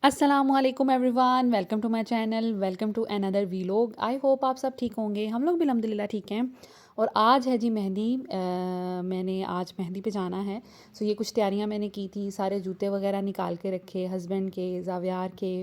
अस्सलामुअलैकुम everyone, welcome to my channel, welcome to another vlog. I hope आप सब ठीक होंगे। हम लोग भी अल्हम्दुलिल्लाह ठीक हैं। और आज है जी मेहंदी। मैंने आज मेहंदी पे जाना है। सो ये कुछ तैयारियां मैंने की थी, सारे जूते वगैरह निकाल के रखे, हस्बैंड के, जावियार के,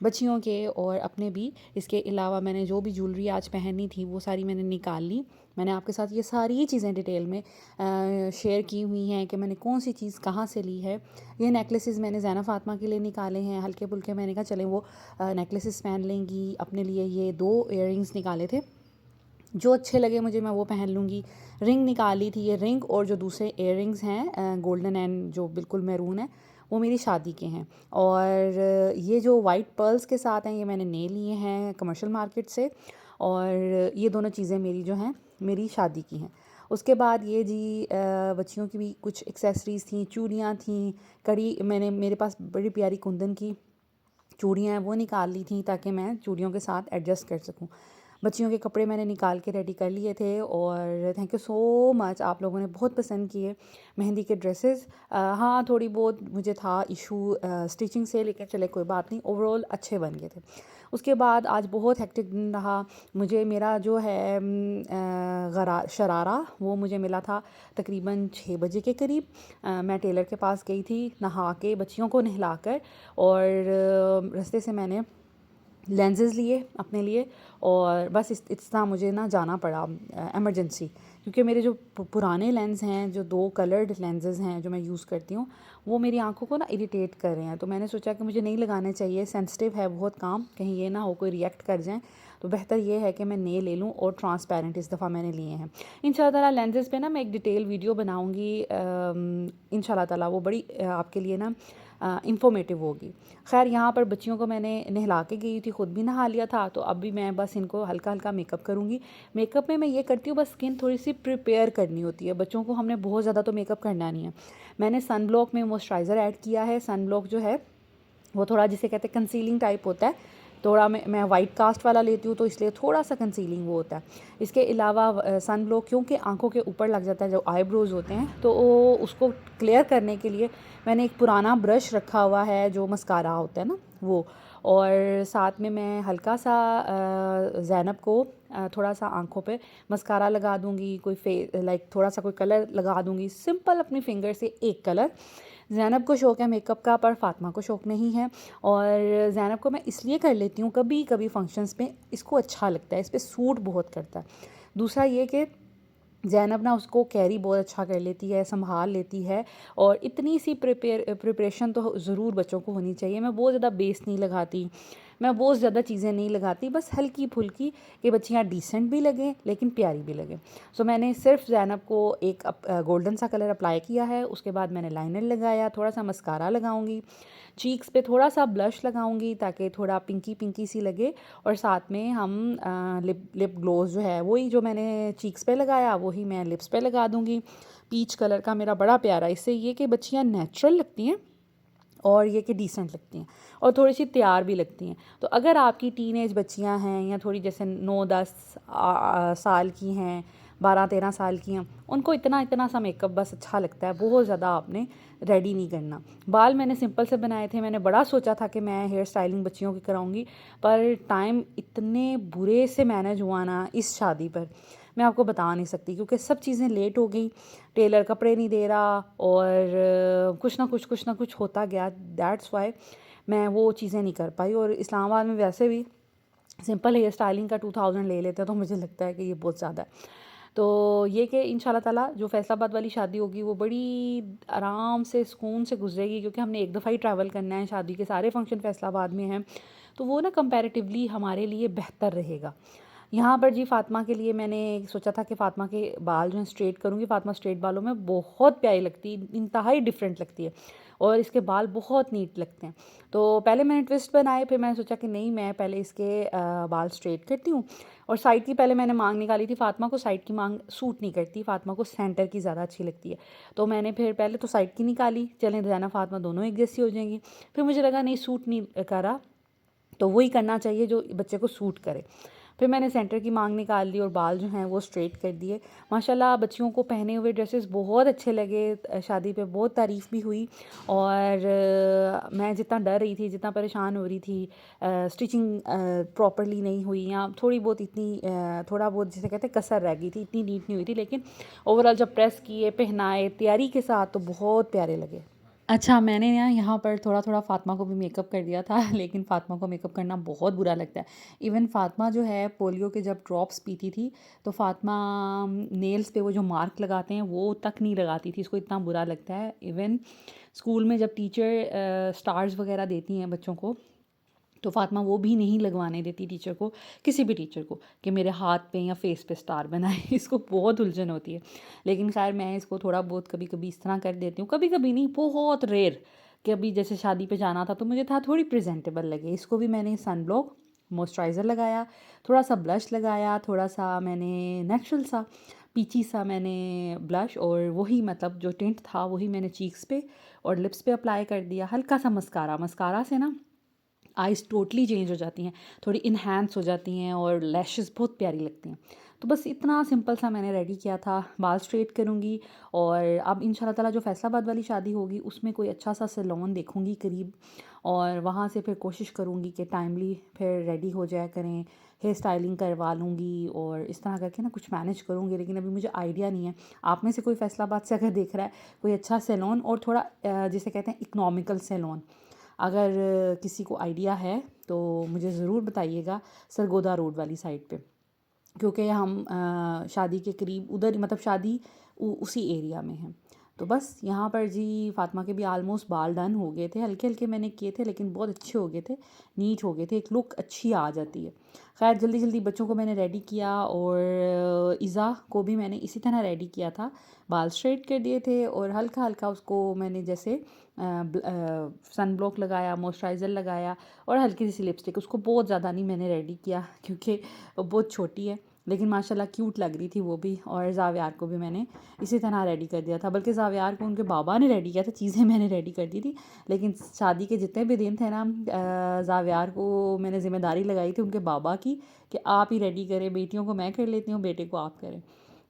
बच्चियों के और अपने भी। इसके अलावा मैंने जो भी ज्वेलरी आज पहननी थी वो सारी मैंने निकाल ली। मैंने आपके साथ ये सारी चीज़ें डिटेल में शेयर की हुई हैं कि मैंने कौन सी चीज़ कहाँ से ली है। ये नेकलेसेस मैंने ज़ैना फ़ातिमा के लिए निकाले हैं, हल्के फुल्के। मैंने कहा चले वो नेकलेसेस पहन लेंगी। अपने लिए ये 2 इयररिंग्स निकाले थे, जो अच्छे लगे मुझे मैं वो पहन लूँगी। रिंग निकाली थी, ये रिंग और जो दूसरे इयररिंग्स हैं गोल्डन एंड जो बिल्कुल मैरून है, वो मेरी शादी के हैं। और ये जो वाइट पर्ल्स के साथ हैं ये मैंने नए लिए हैं कमर्शियल मार्केट से। और ये दोनों चीज़ें मेरी जो हैं मेरी शादी की हैं। उसके बाद ये जी बच्चियों की भी कुछ एक्सेसरीज़ थी, चूड़ियाँ थी, कड़ी। मैंने मेरे पास बड़ी प्यारी कुंदन की चूड़ियाँ हैं वो निकाल ली थी ताकि मैं चूड़ियों के साथ एडजस्ट कर सकूं। बच्चियों के कपड़े मैंने निकाल के रेडी कर लिए थे। और थैंक यू सो मच, आप लोगों ने बहुत पसंद किए मेहंदी के ड्रेसेस। हाँ, थोड़ी बहुत मुझे था इशू स्टिचिंग से, लेकिन चले कोई बात नहीं, ओवरऑल अच्छे बन गए थे। उसके बाद आज बहुत हेक्टिक दिन रहा। मुझे मेरा जो है शरारा वो मुझे मिला था तकरीबन 6 बजे के करीब। मैं टेलर के पास गई थी नहा के, बच्चियों को नहलाकर। और रास्ते से मैंने लेंसेज लिए अपने लिए। और बस इतना मुझे ना जाना पड़ा एमरजेंसी, क्योंकि मेरे जो पुराने लेंस हैं, जो 2 कलर्ड लेंसेज हैं जो मैं यूज़ करती हूँ, वो मेरी आंखों को ना इरिटेट कर रहे हैं। तो मैंने सोचा कि मुझे नहीं लगाने चाहिए, सेंसिटिव है बहुत काम, कहीं ये ना हो कोई रिएक्ट कर जाए। तो बेहतर ये है कि मैं नए ले लूँ। और ट्रांसपेरेंट इस दफ़ा मैंने लिए हैं। इंशाल्लाह ताला लेंसेज पे ना मैं एक डिटेल वीडियो बनाऊँगी इंशाल्लाह ताला, वो बड़ी आपके लिए ना इंफॉर्मेटिव होगी। खैर, यहाँ पर बच्चियों को मैंने नहला के गई थी, ख़ुद भी नहा लिया था। तो अब भी मैं बस इनको हल्का हल्का मेकअप करूँगी। मेकअप में मैं ये करती हूँ, बस स्किन थोड़ी सी प्रिपेयर करनी होती है। बच्चों को हमने बहुत ज़्यादा तो मेकअप करना नहीं है। मैंने सन ब्लॉक में मॉइस्चराइज़र ऐड किया है। सन ब्लॉक जो है वो थोड़ा जिसे कहते हैं कंसीलिंग टाइप होता है। थोड़ा मैं वाइट कास्ट वाला लेती हूँ, तो इसलिए थोड़ा सा कंसीलिंग वो होता है। इसके अलावा सन ब्लॉक क्योंकि आंखों के ऊपर लग जाता है, जो आईब्रोज़ होते हैं, तो उसको क्लियर करने के लिए मैंने एक पुराना ब्रश रखा हुआ है, जो मस्कारा होता है ना वो। और साथ में मैं हल्का सा ज़ैनब को थोड़ा सा आंखों पे मस्कारा लगा दूँगी, कोई लाइक थोड़ा सा कोई कलर लगा दूँगी सिंपल अपनी फिंगर से, एक कलर। ज़ैनब को शौक़ है मेकअप का, पर फ़ातिमा को शौक़ नहीं है। और ज़ैनब को मैं इसलिए कर लेती हूँ, कभी कभी फंक्शंस में इसको अच्छा लगता है, इस पर सूट बहुत करता है। दूसरा ये कि ज़ैनब ना उसको कैरी बहुत अच्छा कर लेती है, संभाल लेती है। और इतनी सी प्रिपरेशन तो ज़रूर बच्चों को होनी चाहिए। मैं बहुत ज़्यादा बेस नहीं लगाती, मैं बहुत ज़्यादा चीज़ें नहीं लगाती, बस हल्की फुल्की, कि बच्चियाँ डिसेंट भी लगें लेकिन प्यारी भी लगें। सो मैंने सिर्फ ज़ैनब को एक गोल्डन सा कलर अप्लाई किया है। उसके बाद मैंने लाइनर लगाया, थोड़ा सा मस्कारा लगाऊंगी, चीक्स पे थोड़ा सा ब्लश लगाऊंगी ताकि थोड़ा पिंकी पिंकी सी लगे। और साथ में हम लिप ग्लोस जो है वही जो मैंने चीक्स पे लगाया वही मैं लिप्स पे लगा दूंगी। पीच कलर का मेरा बड़ा प्यारा, इससे ये कि बच्चियाँ नेचुरल लगती हैं और ये कि डिसेंट लगती हैं और थोड़ी सी तैयार भी लगती हैं। तो अगर आपकी टीनेज बच्चियां हैं या थोड़ी जैसे 9-10 साल की हैं, 12-13 साल की हैं, उनको इतना इतना सा मेकअप बस अच्छा लगता है, बहुत ज़्यादा आपने रेडी नहीं करना। बाल मैंने सिंपल से बनाए थे। मैंने बड़ा सोचा था कि मैं हेयर स्टाइलिंग बच्चियों की कराऊंगी, पर टाइम इतने बुरे से मैनेज हुआ ना इस शादी पर, मैं आपको बता नहीं सकती, क्योंकि सब चीज़ें लेट हो गई। टेलर कपड़े नहीं दे रहा और कुछ ना कुछ होता गया। दैट्स वाई मैं वो चीज़ें नहीं कर पाई। और इस्लामाबाद में वैसे भी सिंपल हेयर स्टाइलिंग का 2000 ले लेते हैं, तो मुझे लगता है कि ये बहुत ज़्यादा है। तो ये कि इंशाल्लाह ताला जो फैसलाबाद वाली शादी होगी वो बड़ी आराम से सुकून से गुजरेगी, क्योंकि हमने एक दफ़ा ही ट्रैवल करना है। शादी के सारे फंक्शन फैसलाबाद में हैं, तो वो ना कंपैरेटिवली हमारे लिए बेहतर रहेगा। यहाँ पर जी फ़ातिमा के लिए मैंने सोचा था कि फ़ातिमा के बाल जो हैं स्ट्रेट करूँगी। फ़ातिमा स्ट्रेट बालों में बहुत प्यारी लगती है, इंतहाई डिफरेंट लगती है, और इसके बाल बहुत नीट लगते हैं। तो पहले मैंने ट्विस्ट बनाए, फिर मैंने सोचा कि नहीं, मैं पहले इसके बाल स्ट्रेट करती हूँ। और साइड की पहले मैंने मांग निकाली थी। फ़ातिमा को साइड की मांग सूट नहीं करती, फ़ातिमा को सेंटर की ज़्यादा अच्छी लगती है। तो मैंने फिर पहले तो साइड की निकाली, चलें ज़ैना फ़ातिमा दोनों एक जैसी हो जाएंगी। फिर मुझे लगा नहीं, सूट नहीं करा तो वही करना चाहिए जो बच्चे को सूट करे। फिर मैंने सेंटर की मांग निकाल ली और बाल जो हैं वो स्ट्रेट कर दिए। माशाल्लाह बच्चियों को पहने हुए ड्रेसेस बहुत अच्छे लगे, शादी पे बहुत तारीफ़ भी हुई। और मैं जितना डर रही थी, जितना परेशान हो रही थी, स्टिचिंग प्रॉपरली नहीं हुई या थोड़ी बहुत इतनी थोड़ा बहुत जिसे कहते हैं कसर रह गई थी, इतनी नीट नहीं हुई थी, लेकिन ओवरऑल जब प्रेस किए, पहनाए तैयारी के साथ तो बहुत प्यारे लगे। अच्छा, मैंने ना यहाँ पर थोड़ा-थोड़ा फ़ातिमा को भी मेकअप कर दिया था लेकिन फ़ातिमा को मेकअप करना बहुत बुरा लगता है। इवन फ़ातिमा जो है पोलियो के जब ड्रॉप्स पीती थी, तो फ़ातिमा नेल्स पे वो जो मार्क लगाते हैं वो तक नहीं लगाती थी, इसको इतना बुरा लगता है। इवन स्कूल में जब टीचर स्टार्स वग़ैरह देती हैं बच्चों को, तो फ़ातिमा वो भी नहीं लगवाने देती टीचर को, किसी भी टीचर को, कि मेरे हाथ पे या फेस पे स्टार बनाए इसको बहुत उलझन होती है। लेकिन खैर मैं इसको थोड़ा बहुत कभी-कभी इस तरह कर देती हूँ, कभी-कभी नहीं, बहुत रेयर, कि अभी जैसे शादी पे जाना था तो मुझे था थोड़ी प्रेजेंटेबल लगे। इसको भी मैंने सनब्लॉक, मॉइस्चराइज़र लगाया, थोड़ा सा ब्लश लगाया, थोड़ा सा मैंने नेचुरल सा पीची सा मैंने ब्लश, और वही मतलब जो टिंट था वही मैंने चीक्स पे और लिप्स पे अप्लाई कर दिया। हल्का सा मस्कारा, मस्कारा से ना आइज़ टोटली चेंज हो जाती हैं, थोड़ी इन्हांस हो जाती हैं और लैशेस बहुत प्यारी लगती हैं। तो बस इतना सिंपल सा मैंने रेडी किया था। बाल स्ट्रेट करूँगी और अब इंशाल्लाह ताला जो फैसलाबाद वाली शादी होगी उसमें कोई अच्छा सा सैलून देखूँगी करीब, और वहाँ से फिर कोशिश करूँगी कि टाइमली फिर रेडी हो जाया करें, हेयर स्टाइलिंग करवा लूँगी और इस तरह करके ना कुछ मैनेज करूँगी। लेकिन अभी मुझे आइडिया नहीं है, आप में से कोई फैसलाबाद से अगर देख रहा है कोई अच्छा सैलून और थोड़ा जिसे कहते हैं इकोनॉमिकल सैलून, अगर किसी को आइडिया है तो मुझे ज़रूर बताइएगा, सरगोदा रोड वाली साइड पे, क्योंकि हम शादी के करीब उधर, मतलब शादी उसी एरिया में है। तो बस यहाँ पर जी फ़ातिमा के भी आलमोस्ट बाल डन हो गए थे, हल्के हल्के मैंने किए थे लेकिन बहुत अच्छे हो गए थे, नीट हो गए थे, एक लुक अच्छी आ जाती है। खैर जल्दी जल्दी बच्चों को मैंने रेडी किया और इज़ा को भी मैंने इसी तरह रेडी किया था, बाल स्ट्रेट कर दिए थे और हल्का हल्का उसको मैंने जैसे सन ब्लॉक लगाया, मॉइस्चराइज़र लगाया और हल्की सी लिपस्टिक, उसको बहुत ज़्यादा नहीं मैंने रेडी किया क्योंकि वो बहुत छोटी है, लेकिन माशाल्लाह क्यूट लग रही थी वो भी। और ज़ावियार को भी मैंने इसी तरह रेडी कर दिया था, बल्कि ज़ावियार को उनके बाबा ने रेडी किया था, चीज़ें मैंने रेडी कर दी थी। लेकिन शादी के जितने भी दिन थे ना, ज़ावियार को मैंने ज़िम्मेदारी लगाई थी उनके बाबा की कि आप ही रेडी करें, बेटियों को मैं कर लेती हूँ, बेटे को आप करें।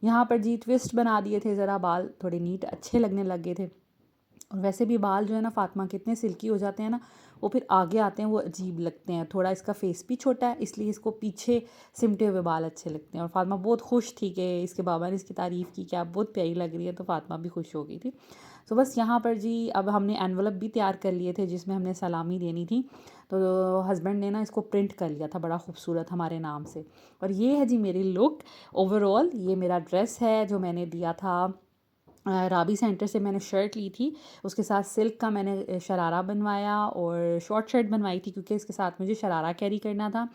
यहाँ पर जी ट्विस्ट बना दिए थे ज़रा, बाल थोड़े नीट अच्छे लगने लग गए थे। और वैसे भी बाल जो है ना फ़ातिमा के इतने सिल्की हो जाते हैं ना, वो फिर आगे आते हैं वो अजीब लगते हैं। थोड़ा इसका फेस भी छोटा है इसलिए इसको पीछे सिमटे हुए बाल अच्छे लगते हैं। और फ़ातिमा बहुत खुश थी कि इसके बाबा ने इसकी तारीफ़ की कि आप बहुत प्यारी लग रही है, तो फ़ातिमा भी खुश हो गई थी। तो बस यहाँ पर जी अब हमने एनवलप भी तैयार कर लिए थे जिसमें हमने सलामी देनी थी, तो हस्बैंड ने ना इसको प्रिंट कर लिया था बड़ा खूबसूरत हमारे नाम से। और ये है जी मेरी लुक ओवरऑल, ये मेरा ड्रेस है जो मैंने दिया था राबी सेंटर से, मैंने शर्ट ली थी, उसके साथ सिल्क का मैंने शरारा बनवाया और शॉर्ट शर्ट बनवाई थी क्योंकि इसके साथ मुझे शरारा कैरी करना था।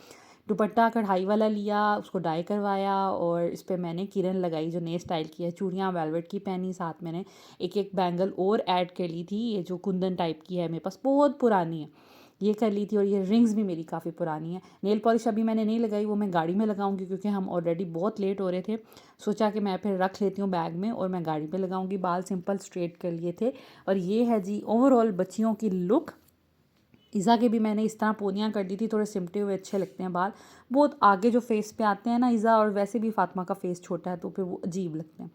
दुपट्टा कढ़ाई वाला लिया, उसको डाई करवाया और इस पर मैंने किरण लगाई जो नए स्टाइल की है, चूड़ियाँ वेलवेट की पहनी, साथ मैंने एक एक बैंगल और ऐड कर ली थी, ये जो कुंदन टाइप की है मेरे पास बहुत पुरानी है, ये कर ली थी। और ये रिंग्स भी मेरी काफ़ी पुरानी है। नेल पॉलिश अभी मैंने नहीं लगाई, वो मैं गाड़ी में लगाऊंगी क्योंकि हम ऑलरेडी बहुत लेट हो रहे थे, सोचा कि मैं फिर रख लेती हूँ बैग में और मैं गाड़ी पे लगाऊंगी। बाल सिंपल स्ट्रेट कर लिए थे और ये है जी ओवरऑल बच्चियों की लुक। ईज़ा के भी मैंने इस तरह पोनियाँ कर दी थी, थोड़े सिमटे हुए अच्छे लगते हैं बाल, बहुत आगे जो फेस पे आते हैं ना ईज़ा, और वैसे भी फ़ातिमा का फेस छोटा है तो फिर वो अजीब लगते हैं।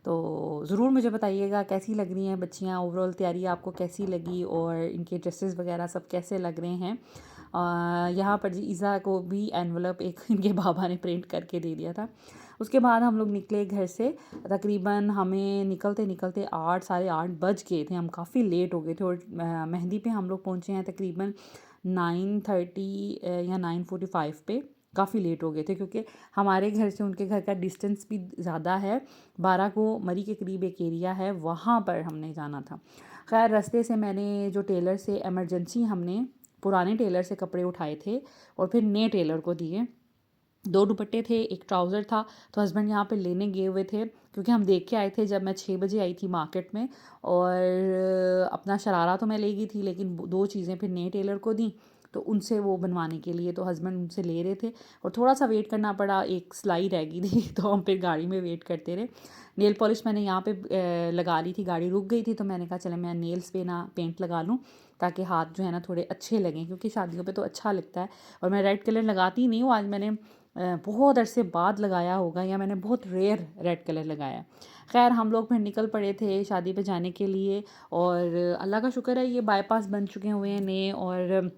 तो ज़रूर मुझे बताइएगा कैसी लग रही हैं बच्चियाँ, ओवरऑल तैयारी आपको कैसी लगी और इनके ड्रेसेस वगैरह सब कैसे लग रहे हैं। यहाँ पर जी ईज़ा को भी एनवलप एक इनके बाबा ने प्रिंट करके दे दिया था। उसके बाद हम लोग निकले घर से, तकरीबन हमें निकलते निकलते 8 साढ़े 8 बज गए थे, हम काफ़ी लेट हो गए थे। और मेहंदी पे हम लोग पहुँचे हैं तकरीबन 9:30 या 9:45 पे, काफ़ी लेट हो गए थे क्योंकि हमारे घर से उनके घर का डिस्टेंस भी ज़्यादा है। 12 को मरी के करीब एक एरिया है, वहाँ पर हमने जाना था। खैर रास्ते से मैंने जो टेलर से एमरजेंसी हमने पुराने टेलर से कपड़े उठाए थे और फिर नए टेलर को दिए। 2 दुपट्टे थे, 1 ट्राउज़र था, तो हस्बैंड यहाँ पे लेने गए हुए थे क्योंकि हम देख के आए थे जब मैं 6 बजे आई थी मार्केट में। और अपना शरारा तो मैं ले गई थी लेकिन 2 चीज़ें फिर नए टेलर को दी, तो उनसे वो बनवाने के लिए तो हस्बैंड उनसे ले रहे थे और थोड़ा सा वेट करना पड़ा, एक सिलाई रह गई थी तो हम फिर गाड़ी में वेट करते रहे। नेल पॉलिश मैंने यहाँ पे लगा ली थी, गाड़ी रुक गई थी तो मैंने कहा चले मैं नेल्स पे ना पेंट लगा लूँ ताकि हाथ जो है ना थोड़े अच्छे लगें, क्योंकि शादियों पे तो अच्छा लगता है। और मैं रेड कलर लगाती नहीं हूँ, आज मैंने बहुत अरसे बाद लगाया होगा, या मैंने बहुत रेयर रेड कलर लगाया। खैर हम लोग फिर निकल पड़े थे शादी पे जाने के लिए, और अल्लाह का शुक्र है ये बाईपास बन चुके हुए हैं नए, और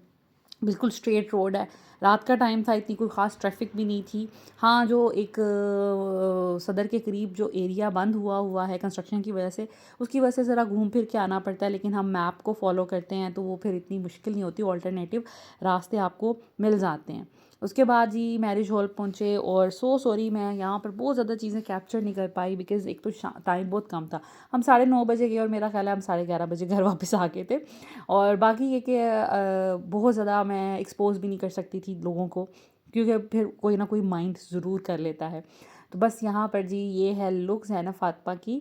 बिल्कुल स्ट्रेट रोड है। रात का टाइम था, इतनी कोई ख़ास ट्रैफिक भी नहीं थी। हाँ, जो एक सदर के करीब जो एरिया बंद हुआ है कंस्ट्रक्शन की वजह से, उसकी वजह से ज़रा घूम फिर के आना पड़ता है, लेकिन हम मैप को फॉलो करते हैं तो वो फिर इतनी मुश्किल नहीं होती, ऑल्टरनेटिव रास्ते आपको मिल जाते हैं। उसके बाद जी मैरिज हॉल पहुँचे, और सॉरी मैं यहाँ पर बहुत ज़्यादा चीज़ें कैप्चर नहीं कर पाई, बिकॉज़ एक तो टाइम बहुत कम था। हम 9:30 बजे गए, और मेरा ख्याल है हम 11:30 बजे घर वापस आ गए थे। और बाकी ये कि बहुत ज़्यादा मैं एक्सपोज़ भी नहीं कर सकती थी लोगों को, क्योंकि फिर कोई ना कोई माइंड ज़रूर कर लेता है। तो बस यहाँ पर जी ये है लुक्स है ना फ़ातिमा की।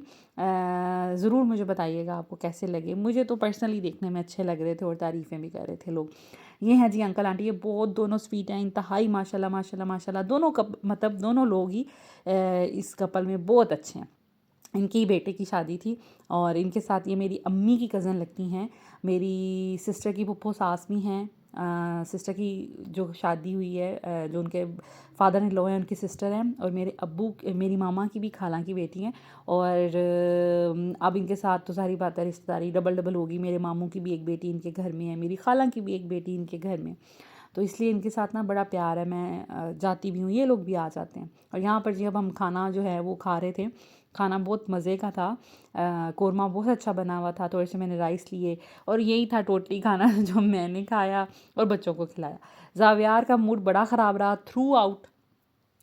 ज़रूर मुझे बताइएगा आपको कैसे लगे। मुझे तो पर्सनली देखने में अच्छे लग रहे थे, और तारीफ़ें भी कर रहे थे लोग। ये हैं जी अंकल आंटी, ये बहुत दोनों स्वीट हैं, इंतहाई माशाल्लाह माशाल्लाह माशाल्लाह। दोनों मतलब दोनों लोग ही इस कपल में बहुत अच्छे हैं। इनकी बेटे की शादी थी, और इनके साथ ये मेरी अम्मी की कज़न लगती हैं। मेरी सिस्टर की फूफो सास भी हैं। सिस्टर की जो शादी हुई है, जो उनके फादर इन लॉ हैं, उनकी सिस्टर हैं, और मेरे अब्बू मेरी मामा की भी खाला की बेटी हैं। और अब इनके साथ तो सारी बात है रिश्तेदारी डबल डबल होगी। मेरे मामू की भी एक बेटी इनके घर में है, मेरी खाला की भी एक बेटी इनके घर में। तो इसलिए इनके साथ ना बड़ा प्यार है। मैं जाती भी हूँ, ये लोग भी आ जाते हैं। और यहाँ पर जब हम खाना जो है वो खा रहे थे, खाना बहुत मज़े का था। कोरमा बहुत अच्छा बना हुआ था। थोड़े से मैंने राइस लिए, और यही था टोटली खाना जो मैंने खाया और बच्चों को खिलाया। ज़ावियार का मूड बड़ा ख़राब रहा थ्रू आउट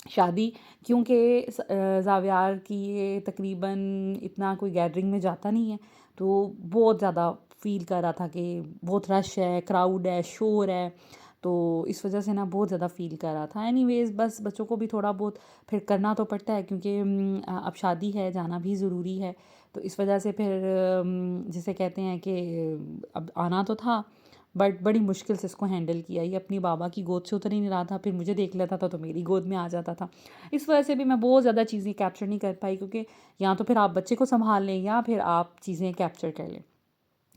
शादी, क्योंकि ज़ावियार की ये तकरीबन इतना कोई गैदरिंग में जाता नहीं है, तो बहुत ज़्यादा फ़ील कर रहा था कि बहुत रश है, क्राउड है, शोर है। तो इस वजह से ना बहुत ज़्यादा फ़ील कर रहा था। एनीवेज़ बस बच्चों को भी थोड़ा बहुत फिर करना तो पड़ता है, क्योंकि अब शादी है, जाना भी ज़रूरी है। तो इस वजह से फिर जिसे कहते हैं कि अब आना तो था, बट बड़ी मुश्किल से इसको हैंडल किया। ये अपनी बाबा की गोद से उतर ही नहीं रहा था, फिर मुझे देख लेता था तो मेरी गोद में आ जाता था। इस वजह से भी मैं बहुत ज़्यादा चीज़ें कैप्चर नहीं कर पाई, क्योंकि या तो फिर आप बच्चे को संभाल लें, या फिर आप चीज़ें कैप्चर कर लें।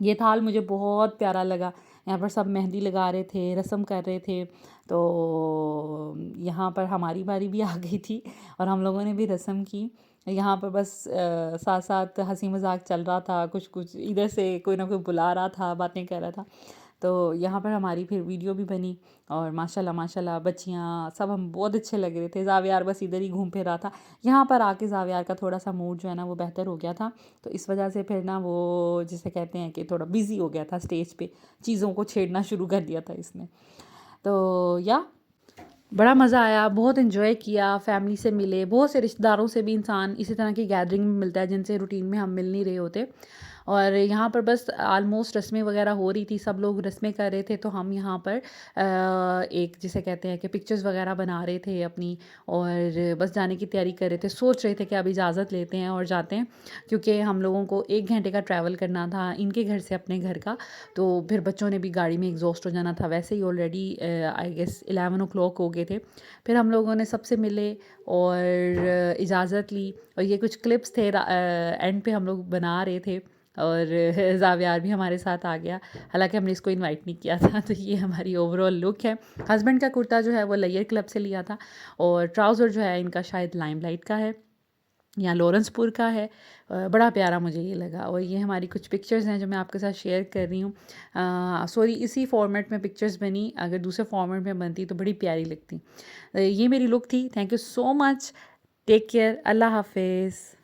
ये थाल मुझे बहुत प्यारा लगा। यहाँ पर सब मेहंदी लगा रहे थे, रस्म कर रहे थे। तो यहाँ पर हमारी बारी भी आ गई थी, और हम लोगों ने भी रस्म की। यहाँ पर बस साथ साथ हंसी मजाक चल रहा था, कुछ कुछ इधर से कोई ना कोई बुला रहा था, बातें कर रहा था। तो यहाँ पर हमारी फिर वीडियो भी बनी, और माशाल्लाह माशाल्लाह बच्चियाँ सब हम बहुत अच्छे लग रहे थे। ज़ावियार बस इधर ही घूम फिर रहा था। यहाँ पर आके ज़ावियार का थोड़ा सा मूड जो है ना वो बेहतर हो गया था। तो इस वजह से फिर ना वो जिसे कहते हैं कि थोड़ा बिज़ी हो गया था स्टेज पे, चीज़ों को छेड़ना शुरू कर दिया था इसने। तो या बड़ा मज़ा आया, बहुत इन्जॉय किया, फैमिली से मिले, बहुत से रिश्तेदारों से भी इंसान इसी तरह की गैदरिंग में मिलता है जिनसे रूटीन में हम मिल नहीं रहे होते। और यहाँ पर बस ऑलमोस्ट रस्में वगैरह हो रही थी, सब लोग रस्में कर रहे थे, तो हम यहाँ पर एक जिसे कहते हैं कि पिक्चर्स वगैरह बना रहे थे अपनी, और बस जाने की तैयारी कर रहे थे। सोच रहे थे कि अब इजाज़त लेते हैं और जाते हैं, क्योंकि हम लोगों को 1 घंटे का ट्रैवल करना था इनके घर से अपने घर का। तो फिर बच्चों ने भी गाड़ी में एग्जॉस्ट हो जाना था, वैसे ही ऑलरेडी आई गेस 11 o'clock हो गए थे। फिर हम लोगों ने सबसे मिले और इजाज़त ली, और ये कुछ क्लिप्स थे एंड पे हम लोग बना रहे थे, और ज़ावियार भी हमारे साथ आ गया, हालांकि हमने इसको इनवाइट नहीं किया था। तो ये हमारी ओवरऑल लुक है। हस्बैंड का कुर्ता जो है वो लेयर क्लब से लिया था, और ट्राउज़र जो है इनका शायद लाइमलाइट का है या लॉरेंसपुर का है। बड़ा प्यारा मुझे ये लगा। और ये हमारी कुछ पिक्चर्स हैं जो मैं आपके साथ शेयर कर रही हूँ। सॉरी, इसी फॉर्मेट में पिक्चर्स बनी, अगर दूसरे फॉर्मेट में बनती तो बड़ी प्यारी लगती। ये मेरी लुक थी। Thank you so much. Take care. अल्लाह हाफिज़।